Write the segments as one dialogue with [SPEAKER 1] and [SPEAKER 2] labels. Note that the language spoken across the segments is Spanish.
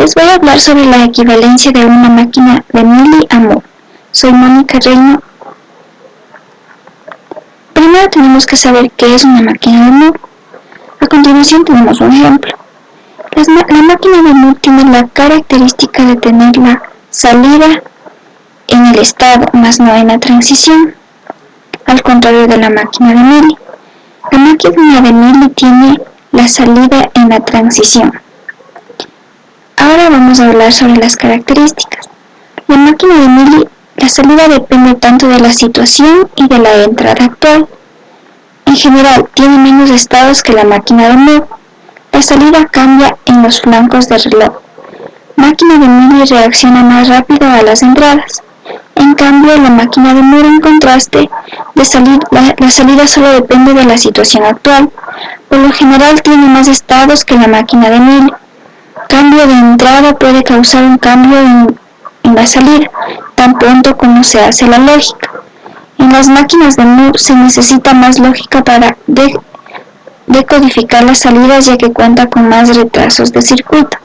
[SPEAKER 1] Les voy a hablar sobre la equivalencia de una máquina de Mili a Moore. Soy Mónica Reino. Primero tenemos que saber qué es una máquina de Moore. A continuación tenemos un ejemplo. La máquina de Moore tiene la característica de tener la salida en el estado, más no en la transición, al contrario de la máquina de Mili. La máquina de Mili tiene la salida en la transición. Ahora vamos a hablar sobre las características. La máquina de Mili, la salida depende tanto de la situación y de la entrada actual. En general, tiene menos estados que la máquina de Moore. La salida cambia en los flancos del reloj. La máquina de Mili reacciona más rápido a las entradas. En cambio, la máquina de Moore, en contraste, la salida solo depende de la situación actual. Por lo general, tiene más estados que la máquina de Mili. Cambio de entrada puede causar un cambio en la salida, tan pronto como se hace la lógica. En las máquinas de Moore se necesita más lógica para decodificar las salidas, ya que cuenta con más retrasos de circuito.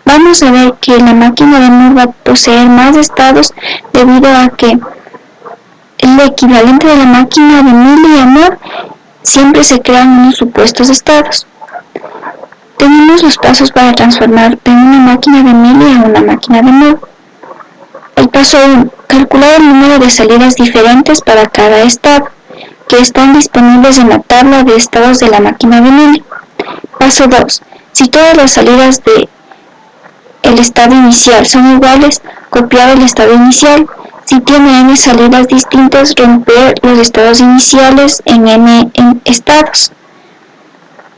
[SPEAKER 1] Vamos a ver que la máquina de Moore va a poseer más estados debido a que el equivalente de la máquina de Mili a Moore siempre se crean unos supuestos estados. Tenemos los pasos para transformar de una máquina de Mili a una máquina de Moore. El paso 1. Calcular el número de salidas diferentes para cada estado, que están disponibles en la tabla de estados de la máquina de Mili. Paso 2. Si todas las salidas del estado inicial son iguales, copiar el estado inicial. Si tiene n salidas distintas, romper los estados iniciales en n estados.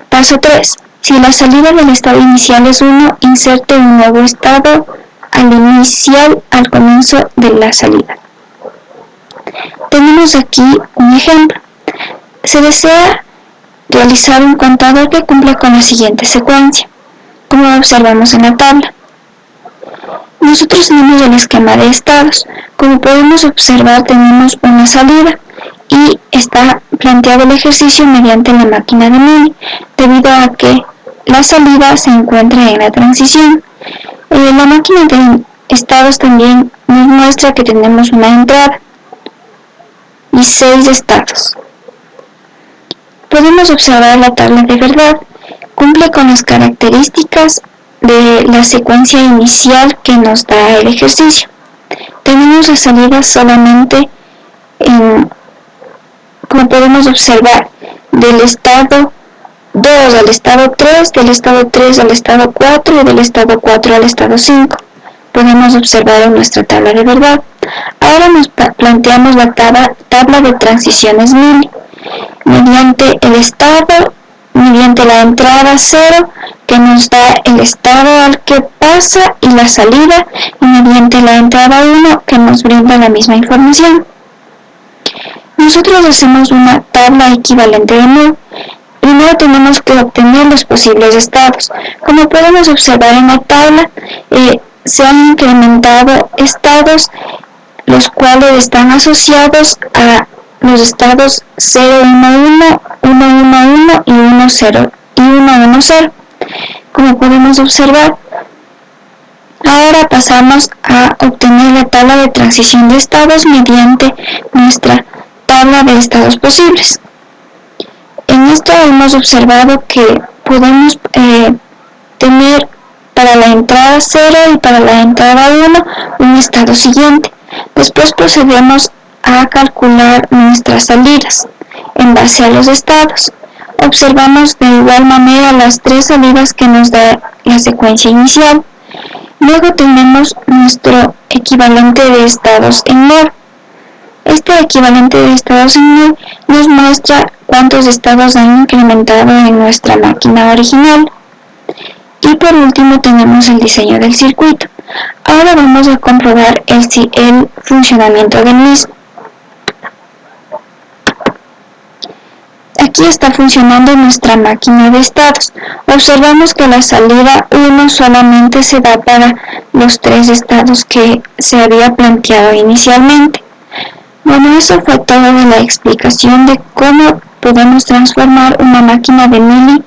[SPEAKER 1] Paso 3. Si la salida del estado inicial es 1, inserte un nuevo estado al inicial al comienzo de la salida. Tenemos aquí un ejemplo. Se desea realizar un contador que cumpla con la siguiente secuencia, como observamos en la tabla. Nosotros tenemos el esquema de estados. Como podemos observar, tenemos una salida y está planteado el ejercicio mediante la máquina de Mili, debido a que la salida se encuentra en la transición. La máquina de estados también nos muestra que tenemos una entrada y 6 estados. Podemos observar la tabla de verdad. Cumple con las características de la secuencia inicial que nos da el ejercicio. Tenemos las salidas solamente como podemos observar, del estado 2 al estado 3, del estado 3 al estado 4 y del estado 4 al estado 5. Podemos observar en nuestra tabla de verdad. Ahora nos planteamos la tabla de transiciones Mili, mediante la entrada 0, que nos da el estado al que pasa y la salida, y mediante la entrada 1, que nos brinda la misma información. Nosotros hacemos una tabla equivalente de Moore. Primero tenemos que obtener los posibles estados. Como podemos observar en la tabla, se han incrementado estados, los cuales están asociados a los estados 0, 1, 1, 1, 1, 1 y 1, 0 y 1, 1, 0. Como podemos observar, ahora pasamos a obtener la tabla de transición de estados mediante nuestra tabla de estados posibles. En esto hemos observado que podemos tener para la entrada 0 y para la entrada 1 un estado siguiente. Después procedemos a calcular nuestras salidas en base a los estados. Observamos de igual manera las 3 salidas que nos da la secuencia inicial. Luego tenemos nuestro equivalente de estados en Moore. Este equivalente de estados en Moore nos muestra cuántos estados han incrementado en nuestra máquina original. Y por último tenemos el diseño del circuito. Ahora vamos a comprobar el funcionamiento del mismo. Aquí está funcionando nuestra máquina de estados. Observamos que la salida 1 solamente se da para los 3 estados que se había planteado inicialmente. Bueno, eso fue todo de la explicación de cómo podemos transformar una máquina de Mili